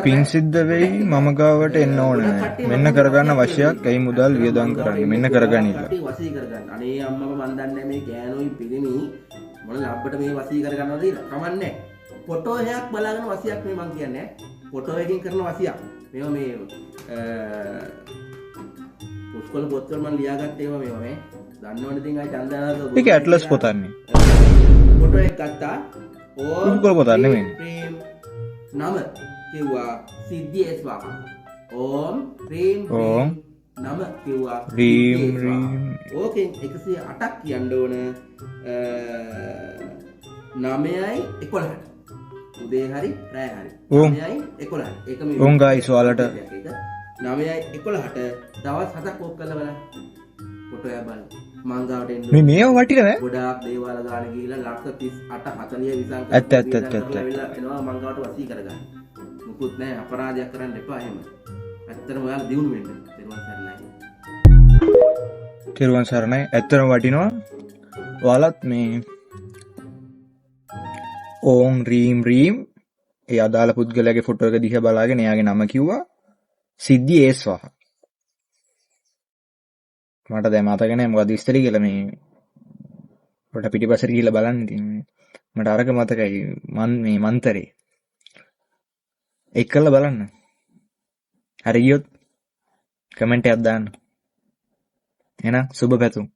පින් සිද්ධ වෙයි මම ගාවට එන්න ඕන නෑ. මෙන්න කරගන්න අවශ්‍යයක් ඇයි මුදල් වියදම් කරන්නේ. මෙන්න කරගනින්න. වසී කරගන්න. අනේ අම්මම මන් දන්නේ මේ ගෑනෝයි පිරිමි මොන ලබ්බට මේ වසී කරගන්නවද කියලා. කමන්නේ. ෆොටෝ එකක් බලාගෙන වසියක් මේ මං කියන්නේ. ෆොටෝ එකකින් කරන වසියක්. මේවා මේ පුස්කොළ පොත්වල මම ලියාගත්ත ඒවා මේවා මේ. දන්නවනේ ඉතින් ආයි චන්දනාක ඒක ඇට්ලස් පොතන්නේ. ෆොටෝ එකක් ගත්තා. පුස්කොළ පොතක් නෙමෙයි. ප්‍රේම් නම කිව්වා සිද්ධියස් වාපා. ඕම් ප්‍රේම් නම කිව්වා රීම් රීම්. ඕකෙන් 108ක් කියන්න ඕන 9යි 11ට. උදේ හරි රෑ හරි. 9යි 11ට. ඒක මේ උන් ගයිස් ඔයාලට 9යි 11ට දවස් 7ක් ඕක කරලා බලන්න. ෆොටෝ එක බලන්න. මංගාවට එන්න. මේව වටිනව ගොඩාක් දේවාල ගාන ගිහිල්ලා ලක්ෂ 38 40 විසං ඇත්ත එනවා මංගාවට වසී කරගන්න. මුකුත් නැහැ අපරාධයක් කරන්න එපා එහෙම. ඇත්තටම ඔයාලා දිනු වෙන්න. තෙරුවන් සරණයි. තෙරුවන් සරණයි. ඇත්තටම වටිනවා. ඔයාලත් මේ ඕම් රීම් රීම් ඒ අදාළ පුද්ගලයාගේ ෆොටෝ එක දිහා බලාගෙන එයාගේ නම කිව්වා සිද්ධි ඒස්වාහ. මට දැන් මතක නැහැ මොකද ඉස්තරි කියලා මේ පොට පිටිපස්සට ගිහිල්ලා බලන්න ඉතින් මට අරක මතකයි මේ මන්තරේ ඒක කරලා බලන්න. හරි ගියොත් කමෙන්ට් එකක් දාන්න. එහෙනම් සුබ පැතුම්.